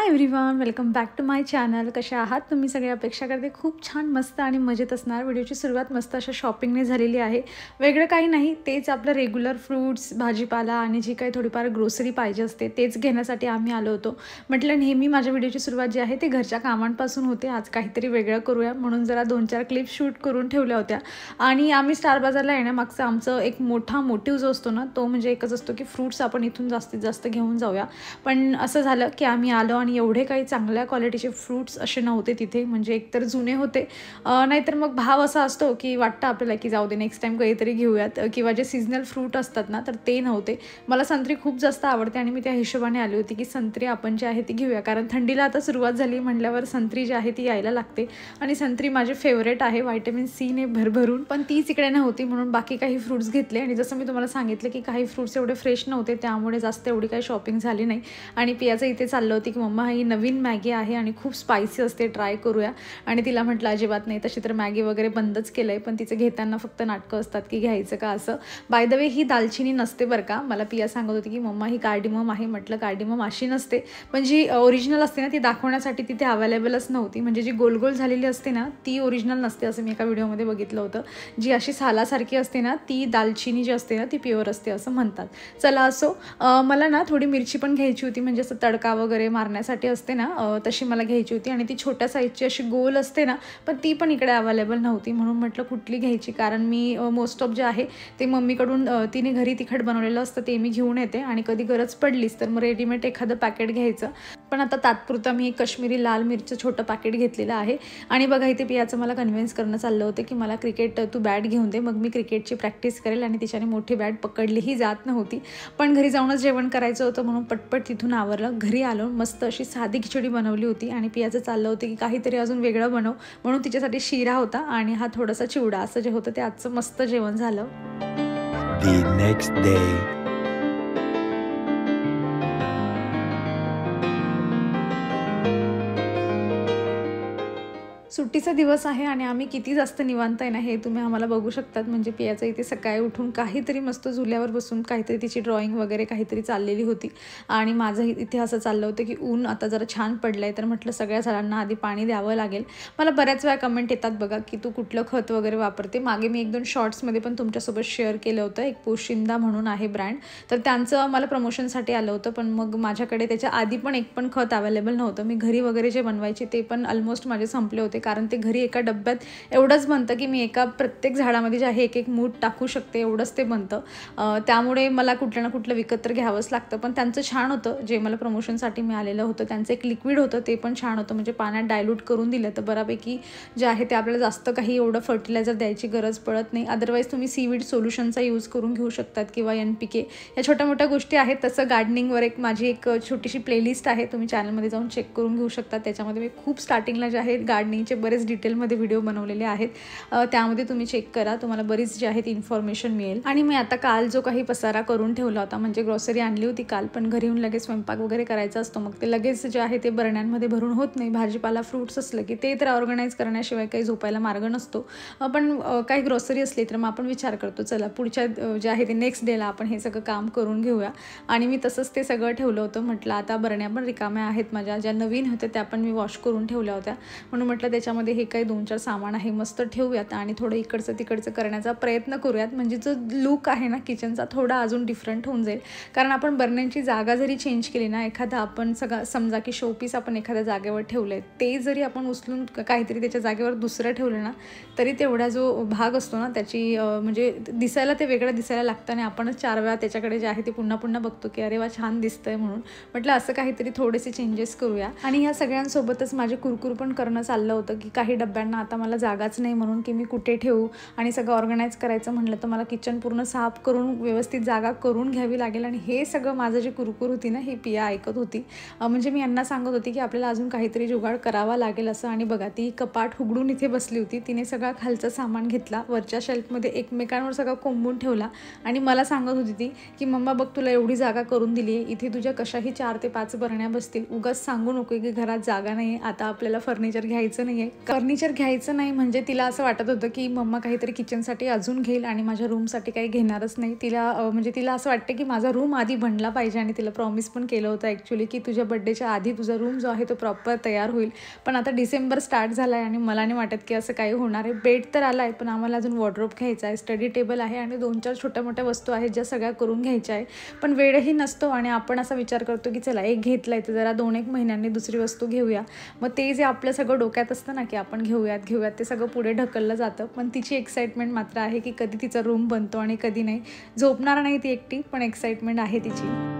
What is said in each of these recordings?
Everyone, welcome back to my channel. कशा आहात तुम्ही सगळे? अपेक्षा करते खूप छान मस्त आणि मजेत असणार. व्हिडिओची सुरुवात मस्त अशा शॉपिंगने झालेली आहे. वेगळं काही नाही, तेच आपलं रेग्युलर फ्रूट्स, भाजीपाला आणि जी काही थोडीफार ग्रोसरी पाहिजे असते तेच घेण्यासाठी आम्ही आलो होतो. म्हटलं नेहमी माझ्या व्हिडिओची सुरुवात जी आहे ते घरच्या कामांपासून होते. आज काहीतरी वेगळं करूया म्हणून जरा 2-4 क्लिप शूट करून ठेवल्या होत्या. आणि आम्ही स्टार बाजारला येण्यामागचं आमचं एक मोठा मोटिव्ह जो असतो ना, तो म्हणजे एकच असतो की फ्रूट्स आपण इथून जास्तीत जास्त घेऊन जाऊया. पण असं झालं की आम्ही आलो आणि एवढे काही चांगल्या क्वालिटीचे फ्रूट्स असे नव्हते तिथे. म्हणजे एकतर जुने होते, नाहीतर मग भाव असा असतो की वाटतं आपल्याला की जाऊ दे नेक्स्ट टाइम काहीतरी घेऊयात, किंवा जे सीजनल फ्रूट असतात ना तर ते नव्हते. मला संत्री खूप जास्त आवडते आणि मी त्या हिशोबाने आली होती की संत्री आपण जी आहे ती घेऊया, कारण थंडीला आता सुरुवात झाली म्हटल्यावर संत्री जी आहे ती यायला लागते. आणि संत्री माझे फेवरेट आहे, व्हिटॅमिन सी ने भरभरून. पण तीच इकडे नव्हती म्हणून बाकी काही फ्रूट्स घेतले. आणि जसं मी तुम्हाला सांगितलं की काही फ्रूट्स एवढे फ्रेश नव्हते, त्यामुळे जास्त एवढी काही शॉपिंग झाली नाही. आणि पियाचं इथे चाललं होती की मम्मा ही नवीन मॅगी आहे आणि खूप स्पायसी असते, ट्राय करूया. आणि तिला म्हटलं अजिबात नाही, तशी तर मॅगी वगैरे बंदच केलं आहे, पण तिचं घेताना फक्त नाटकं असतात की घ्यायचं का असं. बाय द वे ही दालचिनी नसते बरं का. मला पिया सांगत होती की मम्मा ही कार्डिमम आहे. म्हटलं कार्डिमम अशी नसते, पण जी ओरिजिनल असते ना ती दाखवण्यासाठी तिथे अवेलेबलच नव्हती. म्हणजे जी गोल गोल झालेली असते ना ती ओरिजिनल नसते, असं मी एका व्हिडिओमध्ये बघितलं होतं. जी अशी सालासारखी असते ना ती दालचिनी जी असते ना ती प्युअर असते असं म्हणतात. चला असो, मला ना थोडी मिरची पण घ्यायची होती, म्हणजे असं तडका वगैरे मारण्यासाठी असते ना तशी मला घ्यायची होती. आणि ती छोट्या साईजची अशी गोल असते ना, पण ती पण इकडे अवेलेबल नव्हती. म्हणून म्हटलं कुठली घ्यायची, कारण मी मोस्ट ऑफ जे आहे ते मम्मीकडून तिने घरी तिखट बनवलेलं असतं ते मी घेऊन येते. आणि कधी गरज पडलीच तर मग रेडीमेड एखादं पॅकेट घ्यायचं. पण आता तात्पुरता मी एक कश्मीरी लाल मिरचं छोटं पॅकेट घेतलेलं आहे. आणि बघा इथे पियाचं मला कन्व्हिन्स करणं चाललं होतं की मला क्रिकेट तू बॅट घेऊन दे, मग मी क्रिकेटची प्रॅक्टिस करेल. आणि तिच्याने मोठी बॅट पकडलीही जात नव्हती. पण घरी जाऊनच जेवण करायचं होतं म्हणून पटपट तिथून आवरलं. घरी आलो, मस्त अशी साधी खिचडी बनवली होती. आणि पियाचं चाललं होतं की काहीतरी अजून वेगळं बनव, म्हणून तिच्यासाठी शिरा होता आणि हा थोडासा चिवडा. असं जे होतं ते आजचं मस्त जेवण झालं. The next day. सुट्टीचा दिवस आहे आणि आम्ही किती जास्त निवांत आहे ना हे तुम्ही आम्हाला बघू शकतात. म्हणजे पियाचं इथे सकाळी उठून काहीतरी मस्त झुल्यावर बसून काहीतरी तिची ड्रॉइंग वगैरे काहीतरी चाललेली होती. आणि माझं इथे असं चाललं होतं की ऊन आता जरा छान पडलं आहे, तर म्हटलं सगळ्या झाडांना आधी पाणी द्यावं लागेल. मला बऱ्याच वेळा कमेंट येतात बघा की तू कुठलं खत वगैरे वापरते. मागे मी 1-2 शॉर्ट्समध्ये पण तुमच्यासोबत शेअर केलं होतं. एक पोशिंदा म्हणून आहे ब्रँड, तर त्यांचं मला प्रमोशनसाठी आलं होतं. पण मग माझ्याकडे त्याच्या आधी पण एक पण खत अवेलेबल नव्हतं. मी घरी वगैरे जे बनवायचे ते पण ऑलमोस्ट माझे संपले होते, कारण ते घरी एका डब्यात एवढंच बनतं की मी प्रत्येक झाडामध्ये जे आहे एक मूठ टाकू शकते, एवढंच ते बनतं. त्यामुळे मला कुठलं ना कुठलं विकत तर घ्यावंच लागतं. पण त्यांचं छान होतं, जे मला प्रमोशनसाठी मिळालेलं होतं. त्यांचं एक लिक्विड होतं ते पण छान होतं, म्हणजे पाण्यात डायल्यूट करून दिलं तर बऱ्यापैकी जे आहे ते आपल्याला जास्त काही एवढं फर्टिलायझर द्यायची गरज पडत नाही. अदरवाईज तुम्ही सीवीड सोल्युशनचा यूज करून घेऊ शकतात किंवा NPK, या छोट्या मोठ्या गोष्टी आहेत. तसं गार्डनिंगवर माझी एक छोटीशी प्लेलिस्ट आहे, तुम्ही चॅनलमध्ये जाऊन चेक करून घेऊ शकता. त्याच्यामध्ये मी खूप स्टार्टिंगला जे आहे गार्डनिंगचे बरेच डिटेलमध्ये व्हिडिओ बनवलेले आहेत, त्यामध्ये तुम्ही चेक करा, तुम्हाला बरीच जे आहे ती इन्फॉर्मेशन मिळेल. आणि मी आता काल जो काही पसारा करून ठेवला होता, म्हणजे ग्रॉसरी आणली होती काल, पण घरी येऊन लगेच स्वयंपाक वगैरे करायचा असतो, मग ते लगेच जे आहे ते बरण्यांमध्ये भरून होत नाही. भाजीपाला फ्रूट्स असलं की ते तर ऑर्गनाईज करण्याशिवाय काही झोपायला मार्ग नसतो. पण काही ग्रॉसरी असली तर मग आपण विचार करतो चला पुढच्या जे आहे ते नेक्स्ट डेला आपण हे सगळं काम करून घेऊया. आणि मी तसंच ते सगळं ठेवलं होतं. म्हटलं आता बरण्या पण रिकाम्या आहेत माझ्या, ज्या नवीन होत्या त्या पण मी वॉश करून ठेवल्या होत्या, म्हणून म्हटलं त्याच्यामध्ये हे काही 2-4 सामान आहे मस्त ठेवूयात आणि थोडं इकडचं तिकडचं करण्याचा प्रयत्न करूयात. म्हणजे जो लुक आहे ना किचनचा थोडा अजून डिफरंट होऊन जाईल. कारण आपण बर्नरची जागा जरी चेंज केली ना, एखादा आपण समजा की शोपीस आपण एखाद्या जागेवर ठेवलं आहे, ते जरी आपण उचलून काहीतरी त्याच्या जागेवर दुसरं ठेवलं ना, तरी तेवढा जो भाग असतो ना त्याची म्हणजे दिसायला ते वेगळं दिसायला लागतं. आणि आपणच 4 वेळा त्याच्याकडे जे आहे ते पुन्हा पुन्हा बघतो की अरे वा छान दिसतंय, म्हणून म्हटलं असं काहीतरी थोडेसे चेंजेस करूया. आणि ह्या सगळ्यांसोबतच माझे कुरकुर पण करणं चाललं होतं की काही डब्यांना आता मला जागाच नाही, म्हणून की मी कुठे ठेवू. आणि सगळं ऑर्गनाईज करायचं म्हटलं तर मला किचन पूर्ण साफ करून व्यवस्थित जागा करून घ्यावी लागेल. आणि हे सगळं माझं जे कुरकुर होती ना ही पिया ऐकत होती. म्हणजे मी यांना सांगत होती की आपल्याला अजून काहीतरी जुगाड करावा लागेल असं. आणि बघा ती कपाट उघडून इथे बसली होती, तिने सगळा खालचं सामान घेतला, वरच्या शेल्फमध्ये एकमेकांवर सगळं कोंबून ठेवला. आणि मला सांगत होती ती की मम्मा बघ तुला एवढी जागा करून दिली आहे, इथे तुझ्या कशाही 4 ते 5 बरण्या बसतील, उगाच सांगू नको की घरात जागा नाही, आता आपल्याला फर्निचर घ्यायचं नाही नाही आहे. फर्निचर घ्यायचं नाही म्हणजे तिला असं वाटत होतं की मम्मा काहीतरी किचनसाठी अजून घेईल आणि माझ्या रूमसाठी काही घेणारच नाही. म्हणजे तिला असं वाटतं की माझा रूम आधी बनला पाहिजे आणि तिला प्रॉमिस पण केलं होतं ॲक्च्युली की तुझ्या बड्डेच्या आधी तुझा रूम जो आहे तो प्रॉपर तयार होईल. पण आता डिसेंबर स्टार्ट झाला आहे आणि मला नाही वाटत की असं काही होणार आहे. बेड तर आला आहे पण आम्हाला अजून वॉर्डरोब घ्यायचा आहे, स्टडी टेबल आहे आणि 2-4 छोट्या मोठ्या वस्तू आहेत ज्या सगळ्या करून घ्यायच्या आहे. पण वेळही नसतो आणि आपण असा विचार करतो की चला एक घेतला आहे तर जरा 2-1 महिन्यांनी दुसरी वस्तू घेऊया. मग ते जे आपलं सगळं डोक्यात असतं ना की आपण घेऊयात ते सगळं पुढे ढकललं जातं. पण तिची एक्साइटमेंट मात्र आहे की कधी तिचा रूम बनतो आणि कधी नाही. झोपणार नाही ती एकटी पण एक्साइटमेंट आहे तिची.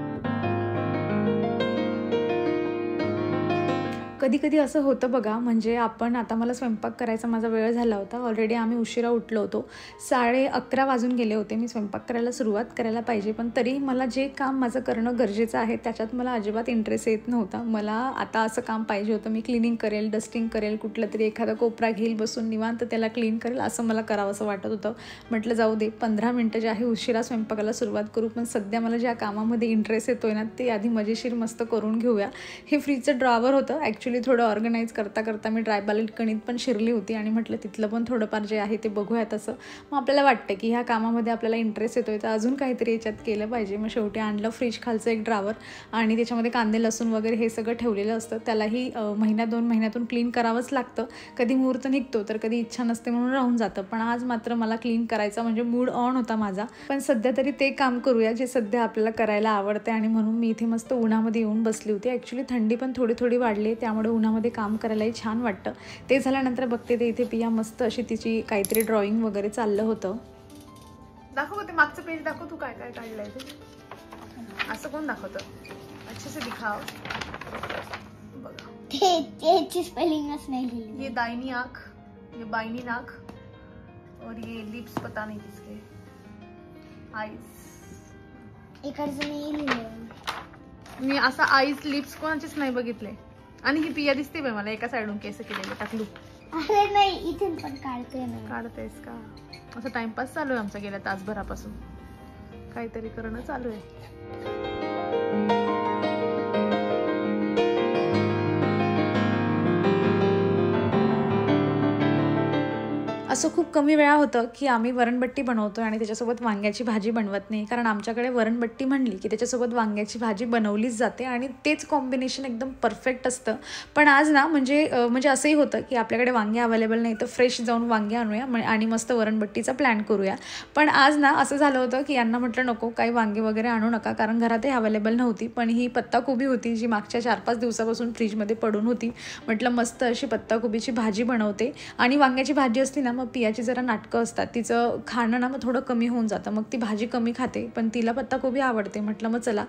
कधी कधी असं होतं बघा, म्हणजे आपण आता मला स्वयंपाक करायचा माझा वेळ झाला होता. ऑलरेडी आम्ही उशिरा उठलो होतो, 11:30 वाजून गेले होते. मी स्वयंपाक करायला सुरुवात करायला पाहिजे पण तरी मला जे काम माझं करणं गरजेचं आहे त्याच्यात मला अजिबात इंटरेस्ट येत नव्हता. मला आता असं काम पाहिजे होतं, मी क्लिनिंग करेल, डस्टिंग करेल, कुठलं तरी एखादा कोपरा घेईल बसून निवांत त्याला क्लीन करेल असं मला करावं असं वाटत होतं. म्हटलं जाऊ दे 15 मिनटं जे आहे उशिरा स्वयंपाकाला सुरुवात करू, पण सध्या मला ज्या कामामध्ये इंटरेस्ट येतोय ना ते आधी मजेशीर मस्त करून घेऊया. हे फ्रीजचं ड्रॉवर होतं ॲक्च्युली, थोडं ऑर्गनाईज करता करता मी ड्रायबालीट कणित पण शिरली होती आणि म्हटलं तिथलं पण थोडंफार जे आहे ते बघूया. तसं मग आपल्याला वाटतं की ह्या कामामध्ये आपल्याला इंटरेस्ट येतोय तर अजून काहीतरी याच्यात केलं पाहिजे. मग शेवटी आणलं फ्रीज खालचं एक ड्रावर आणि त्याच्यामध्ये कांदे लसूण वगैरे हे सगळं ठेवलेलं असतं. त्यालाही 1-2 महिन्यातून क्लीन करावंच लागतं. कधी मुहूर्त निघतो तर कधी इच्छा नसते म्हणून राहून जातं. पण आज मात्र मला क्लीन करायचा म्हणजे मूड ऑन होता माझा. पण सध्या तरी ते काम करूया जे सध्या आपल्याला करायला आवडते आणि म्हणून मी इथे मस्त उन्हामध्ये येऊन बसली होती. ॲक्च्युली थंडी पण थोडी थोडी वाढली त्यामुळे उन्हामध्ये काम करायलाही छान वाटतं. ते झाल्यानंतर बघते ते इथे पिया मस्त अशी तिची काहीतरी ड्रॉइंग वगैरे चाललं होतं. दाखव ते मागचं पेज दाखव, तू काय काय काढलंय ते. असं कोण दाखवतं, अच्छे से दिखाओ. बघा ते स्पेलिंगच नाही लिहिली. ये दाहिनी आँख, ये बाईनी नाक और ये लिप्स पता नहीं किसके, आईज इकडचं नाही लिहिलं मी. असं आईज लिप्स कोणाचेच नाही बघितले. आणि ही पिया दिसते बाई मला एका साईडून केस केलेले टाकलू. अरे नाही इथून पण काढते ना. काढतेस का? असं टाइमपास चालू आहे आमचा गेल्या तासभरापासून, काहीतरी करणं चालू आहे. असं खूप कमी वेळा होतं की आम्ही वरणबट्टी बनवतो आणि त्याच्यासोबत वांग्याची भाजी बनवत नाही, कारण आमच्याकडे वरणबट्टी म्हणली की त्याच्यासोबत वांग्याची भाजी बनवलीच जाते आणि तेच कॉम्बिनेशन एकदम परफेक्ट असतं. पण आज ना म्हणजे असंही होतं की आपल्याकडे वांगे अवेलेबल नाही तर फ्रेश जाऊन वांगे आणूया आणि मस्त वरणबट्टीचा प्लॅन करूया. पण आज ना असं झालं होतं की यांना म्हटलं नको काही वांगे वगैरे आणू नका, कारण घरातही अवेलेबल नव्हती. पण ही पत्ताकोबी होती जी मागच्या 4-5 दिवसापासून फ्रीजमध्ये पडून होती. म्हटलं मस्त अशी पत्ताकोबीची भाजी बनवते. आणि वांग्याची भाजी असली ना मग पियाची जरा नाटकं असतात, तिचं खाणं ना मग थोडं कमी होऊन जातं, मग ती भाजी कमी खाते. पण तिला पत्ताकोबी आवडते. म्हटलं मग चला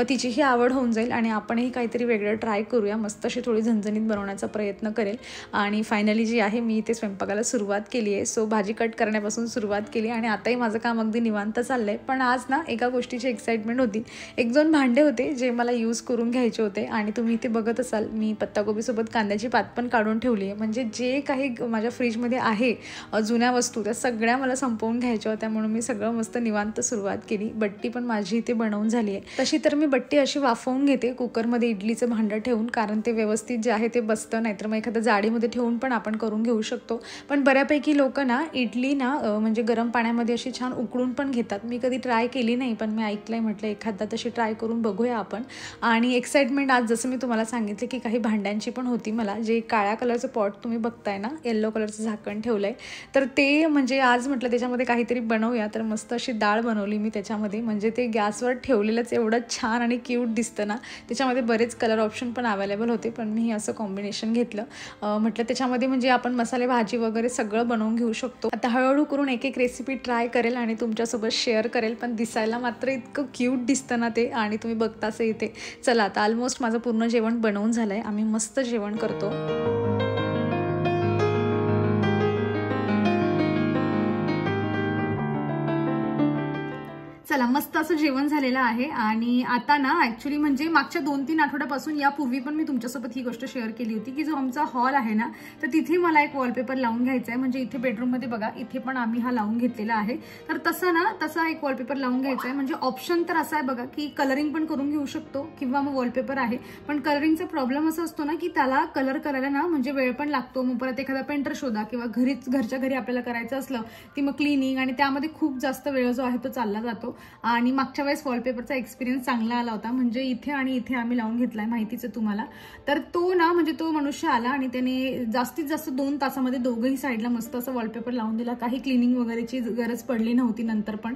तिचीही आवड होऊन जाईल आणि आपणही काहीतरी वेगळं ट्राय करूया. मस्त अशी थोडी झणझणीत बनवण्याचा प्रयत्न करेल. आणि फायनली जी आहे मी इथे स्वयंपाकाला सुरुवात केली आहे. सो भाजी कट करण्यापासून सुरुवात केली आणि आताही माझं काम अगदी निवांत चाललं आहे. पण आज ना एका गोष्टीची एक्साइटमेंट होती. 1-2 भांडे होते जे मला यूज करून घ्यायचे होते आणि तुम्ही इथे बघत असाल मी पत्ताकोबीसोबत कांद्याची पात पण काढून ठेवली आहे. म्हणजे जे काही माझ्या फ्रीजमध्ये आहे जुन्या वस्तू त्या सगळ्या मला संपवून घ्यायच्या होत्या म्हणून मी सगळं मस्त निवांत सुरुवात केली. बट्टी पण माझी इथे बनवून झाली आहे. तशी तर मी बट्टी अशी वाफवून घेते कुकरमध्ये इडलीचं भांडं ठेवून, कारण ते व्यवस्थित जे आहे ते बसतं. नाहीतर मग एखाद्या जाडीमध्ये ठेवून पण आपण करून घेऊ शकतो. पण बऱ्यापैकी लोक ना इडली ना म्हणजे गरम पाण्यामध्ये अशी छान उकळून पण घेतात. मी कधी ट्राय केली नाही पण मी ऐकलंय, म्हटलं एखादा तशी ट्राय करून बघूया आपण. आणि एक्साइटमेंट आज जसं मी तुम्हाला सांगितलं की काही भांड्यांची पण होती मला. जे काळ्या कलरचं पॉट तुम्ही बघताय ना, येल्लो कलरचं झाकण ठेवलंय, तर ते म्हणजे आज म्हटलं त्याच्यामध्ये काहीतरी बनवूया. तर मस्त अशी डाळ बनवली मी त्याच्यामध्ये. म्हणजे ते गॅसवर ठेवलेलंच एवढं छान आणि क्यूट दिसतं ना. त्याच्यामध्ये बरेच कलर ऑप्शन पण अवेलेबल होते पण मी असं कॉम्बिनेशन घेतलं. म्हटलं त्याच्यामध्ये म्हणजे आपण मसाले भाजी वगैरे सगळं बनवून घेऊ शकतो. आता हळूहळू करून एक रेसिपी ट्राय करेल आणि तुमच्यासोबत शेअर करेल. पण दिसायला मात्र इतकं क्यूट दिसतं ना ते, आणि तुम्ही बघताच इथे. चला आता ऑलमोस्ट माझं पूर्ण जेवण बनवून झालं आहे. आम्ही मस्त जेवण करतो. चला, मस्त असं जेवण झालेलं आहे. आणि आता ना ऍक्च्युली म्हणजे मागच्या 2-3 आठवड्यापासून यापूर्वी पण मी तुमच्यासोबत ही गोष्ट शेअर केली होती की जो आमचा हॉल आहे ना, तर तिथे मला एक वॉलपेपर लावून घ्यायचा आहे. म्हणजे इथे बेडरूममध्ये बघा, इथे पण आम्ही हा लावून घेतलेला आहे. तर तसा एक वॉलपेपर लावून घ्यायचा आहे. म्हणजे ऑप्शन तर असा आहे बघा की कलरिंग पण करून घेऊ शकतो किंवा मग वॉलपेपर आहे. पण कलरिंगचा प्रॉब्लेम असा असतो ना की त्याला कलर करायला ना म्हणजे वेळ पण लागतो. मग परत एखादा पेंटर शोधा किंवा घरच्या घरी आपल्याला करायचं असलं ती मग क्लिनिंग, आणि त्यामध्ये खूप जास्त वेळ जो आहे तो चालला जातो. आणि मागच्या वेळेस वॉलपेपरचा एक्सपिरियन्स चांगला आला होता. म्हणजे इथे आणि इथे आम्ही लावून घेतलाय, माहितीच आहे तुम्हाला. तर तो ना म्हणजे तो मनुष्य आला आणि त्याने जास्तीत जास्त 2 तासामध्ये दोघंही साईडला मस्त असं वॉलपेपर लावून दिला. काही क्लिनिंग वगैरेची गरज पडली नव्हती. नंतर पण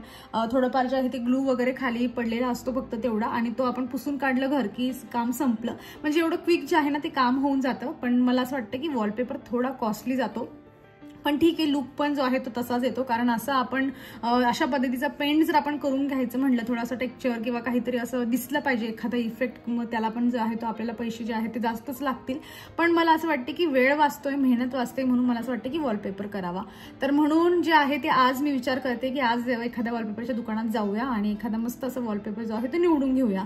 थोडंफार जे आहे ते ग्लू वगैरे खाली पडलेला असतो फक्त तेवढा, आणि तो आपण पुसून काढलं घर की काम संपलं. म्हणजे एवढं क्विक जे आहे ना ते काम होऊन जातं. पण मला असं वाटतं की वॉलपेपर थोडा कॉस्टली जातो, पण ठीक आहे, लुक पण जो आहे तो तसाच येतो. कारण असं आपण अशा पद्धतीचा पेंट जर आपण करून घ्यायचं म्हटलं, थोडासा टेक्स्चर किंवा काहीतरी असं दिसलं पाहिजे एखादा इफेक्ट, मग त्याला पण जो आहे तो आपल्याला पैसे जे आहे ते जास्तच लागतील. पण मला असं वाटतं की वेळ वाचतोय, मेहनत वाचते, म्हणून मला असं वाटतं की वॉलपेपर करावा. तर म्हणून जे आहे ते आज मी विचार करते की आज एखाद्या वॉलपेपरच्या दुकानात जाऊया आणि एखादा मस्त असं वॉलपेपर जो आहे तो निवडून घेऊया.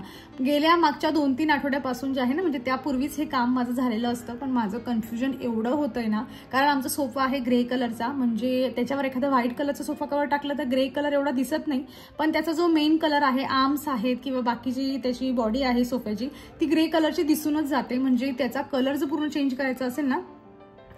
मागच्या 2-3 आठवड्यापासून जे आहे ना, म्हणजे त्यापूर्वीच हे काम माझं झालेलं असतं. पण माझं कन्फ्युजन एवढं होतंय ना, कारण आमचा सोफा आहे ग्रे कलरचा, म्हणजे त्याच्यावर एखादा व्हाईट कलरचा सोफा कव्हर टाकलं तर ग्रे कलर एवढा दिसत नाही. पण त्याचा जो मेन कलर आहे, आर्म्स आहेत किंवा बाकीची त्याची बॉडी आहे सोफ्याची, ती ग्रे कलरची दिसूनच जाते. म्हणजे त्याचा कलर जर पूर्ण चेंज करायचा असेल ना,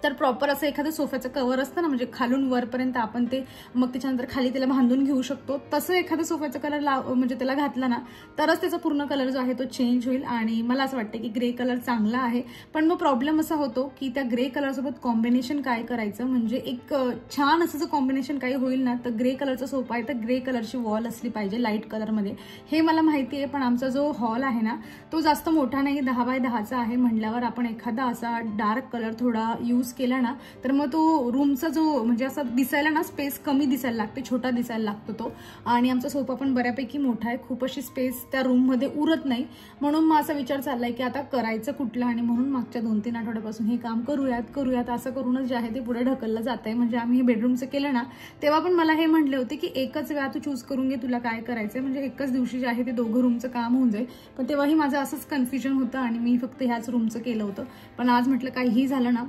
तर प्रॉपर असं एखादं सोफ्याचं कव्हर असतं ना, म्हणजे खालून वरपर्यंत आपण ते मग त्याच्यानंतर खाली त्याला बांधून घेऊ शकतो. तसं एखादं सोफ्याचं कलर म्हणजे त्याला घातला ना, तरच त्याचा पूर्ण कलर जो आहे तो चेंज होईल. आणि मला असं वाटतं की ग्रे कलर चांगला आहे. पण मग प्रॉब्लेम असा होतो की त्या ग्रे कलरसोबत कॉम्बिनेशन काय करायचं, म्हणजे एक छान असं जर कॉम्बिनेशन काही होईल ना, तर ग्रे कलरचा सोफा आहे तर ग्रे कलरची वॉल असली पाहिजे लाईट कलरमध्ये. हे मला माहिती आहे, पण आमचा जो हॉल आहे ना तो जास्त मोठा नाही, 10 बाय 10चा आहे. म्हटल्यावर आपण एखादा असा डार्क कलर थोडा यूज केला ना, तर मग तो रूमचा जो म्हणजे असं दिसायला ना स्पेस कमी दिसायला लागते, छोटा दिसायला लागतो तो. आणि आमचा सोफा पण बऱ्यापैकी मोठा आहे, खूप अशी स्पेस त्या रूम मध्ये उरत नाही. म्हणून मग असा विचार चाललाय की आता करायचं कुठलं, आणि म्हणून मागच्या 2-3 आठवड्यापासून हे काम करूयात असं करूनच जे आहे ते पुढे ढकललं जात आहे. म्हणजे आम्ही हे बेडरूमचं केलं ना, तेव्हा पण मला हे म्हटले होते की एकच वेळा तू चूज करून घे तुला काय करायचंय, म्हणजे एकच दिवशी जे आहे ते दोघं रूमचं काम होऊन जाईल. पण तेव्हाही माझं असंच कन्फ्युजन होतं आणि मी फक्त ह्याच रूमचं केलं होतं. पण आज म्हटलं काहीही झालं ना,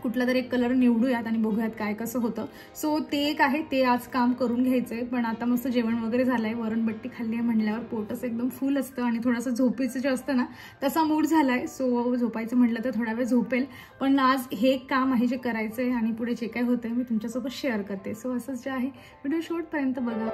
कुठला तरी एक कलर निवडूयात आणि बघूयात काय कसं होतं. सो ते एक आहे, ते आज काम करून घ्यायचंय. पण आता मस्त जेवण वगैरे झालंय, वरणबट्टी खाल्ली आहे म्हटल्यावर पोटच एकदम फुल असतं आणि थोडंसं झोपेचं जे असतं ना तसा मूड झालाय. सो झोपायचं म्हटलं तर थोडा वेळ झोपेल. पण आज हे एक काम आहे जे करायचंय आणि पुढे जे काय होतंय मी तुमच्यासोबत शेअर करते. सो असंच जे आहे व्हिडिओ शेवटपर्यंत बघा.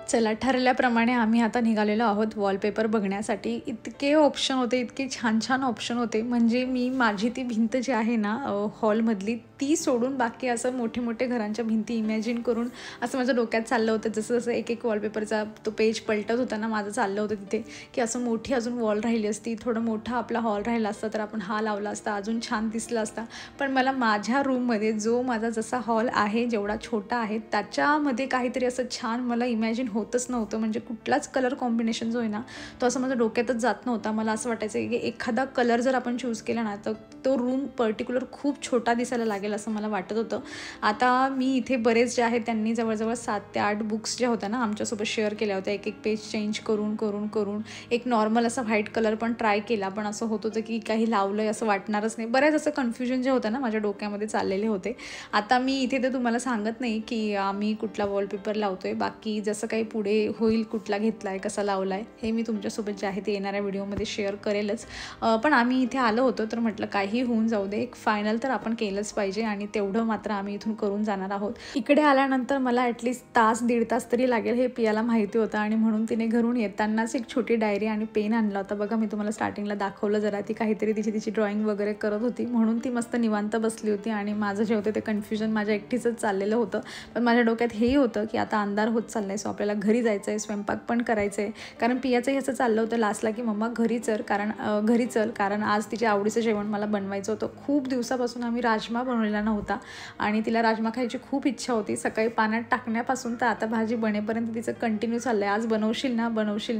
चला, ठरल्याप्रमाणे आम्ही आता निघालेलो आहोत वॉलपेपर बघण्यासाठी. इतके ऑप्शन होते, इतके छान छान ऑप्शन होते. म्हणजे मी माझी ती भिंत जी आहे ना हॉलमधली, ती सोडून बाकी असं मोठे मोठे घरांच्या भिंती इमॅजिन करून असं माझ्या डोक्यात चाललं होतं. जसं जसं एक वॉलपेपरचा तो पेज पलटत होता ना, माझं चाललं होतं तिथे की असं मोठी अजून वॉल राहिली असती, थोडं मोठा आपला हॉल राहिला असता तर आपण हा लावला असता, अजून छान दिसला असता. पण मला माझ्या रूममध्ये जो माझा जसा हॉल आहे, जेवढा छोटा आहे, त्याच्यामध्ये काहीतरी असं छान मला इमॅजिन होतच नव्हतं. म्हणजे कुठलाच कलर कॉम्बिनेशन जो आहे ना तो असं माझ्या डोक्यातच जात नव्हता. मला असं वाटायचं की एखादा कलर जर आपण चूज केला ना तर तो रूम पर्टिक्युलर खूप छोटा दिसायला लागेल असं मला वाटत होतं. आता मी इथे बरेच जे आहेत त्यांनी जवळजवळ 7 ते 8 बुक्स ज्या होत्या ना आमच्यासोबत शेअर केल्या होत्या. एक पेज चेंज करून एक नॉर्मल असा व्हाईट कलर पण ट्राय केला, पण असं होत होतं की काही लावलंय असं वाटणारच नाही. बऱ्याच असं कन्फ्युजन जे होतं ना माझ्या डोक्यामध्ये चाललेले होते. आता मी इथे तर तुम्हाला सांगत नाही की आम्ही कुठला वॉलपेपर लावतोय, बाकी जसं काही पुढे होईल, कुठला घेतलाय, कसा लावलाय, हे मी तुमच्यासोबत जे आहे ते येणाऱ्या व्हिडिओमध्ये शेअर करेलच. पण आम्ही इथे आलो होतो तर म्हटलं काही होऊन जाऊ दे, एक फायनल तर आपण केलंच पाहिजे आणि तेवढं मात्र आम्ही इथून करून जाणार आहोत. इकडे आल्यानंतर मला ॲटलिस्ट 1-1.5 तास तरी लागेल हे पियाला माहिती होतं, आणि म्हणून तिने घरून येतानाच एक छोटी डायरी आणि पेन आणला होता. बघा, मी तुम्हाला स्टार्टिंगला दाखवलं जरा, ती काहीतरी तिची ड्रॉइंग वगैरे करत होती, म्हणून ती मस्त निवांत बसली होती. आणि माझं जे होतं ते कन्फ्युजन माझ्या एकटीचंच चाललेलं होतं. पण माझ्या डोक्यात हेही होतं की आता अंधार होत चाललाय, सो आपल्याला घरी जायचं आहे, स्वयंपाक पण करायचं आहे. कारण पियाचंही असं चाललं होतं लास्टला की मम्मा घरी चल कारण आज तिच्या आवडीचं जेवण मला बनवायचं होतं. खूप दिवसापासून आम्ही राजमा बनवलेला नव्हता आणि तिला राजमा खायची खूप इच्छा होती. सकाळी पाण्यात टाकण्यापासून तर आता भाजी बनेपर्यंत तिचं कंटिन्यू चाललं आहे, आज बनवशील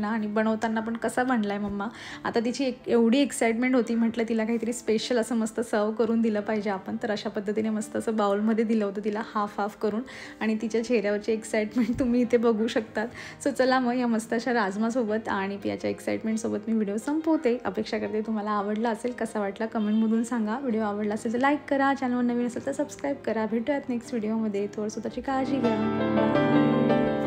ना. आणि बनवताना पण कसा बनला आहे मम्मा. आता तिची एवढी एक्साइटमेंट होती, म्हटलं तिला काहीतरी स्पेशल असं मस्त सर्व करून दिलं पाहिजे आपण. तर अशा पद्धतीने मस्त असं बाउलमध्ये दिलं होतं तिला हाफ करून आणि तिच्या चेहऱ्यावरची एक्साइटमेंट तुम्ही इथे बघू शकतात. सो चला मग या मस्त अशा राजमासोबत आणि पियाच्या एक्साइटमेंटसोबत मी व्हिडिओ संपवते. अपेक्षा करते तुम्हाला आवडला असेल. कसा वाटला कमेंटमधून सांगा. व्हिडिओ आवडला असेल तर लाईक करा, चॅनलवर नवीन असेल तर सबस्क्राईब करा. भेटूयात नेक्स्ट व्हिडिओमध्ये. थोडं स्वतःची काळजी घ्या. बाय.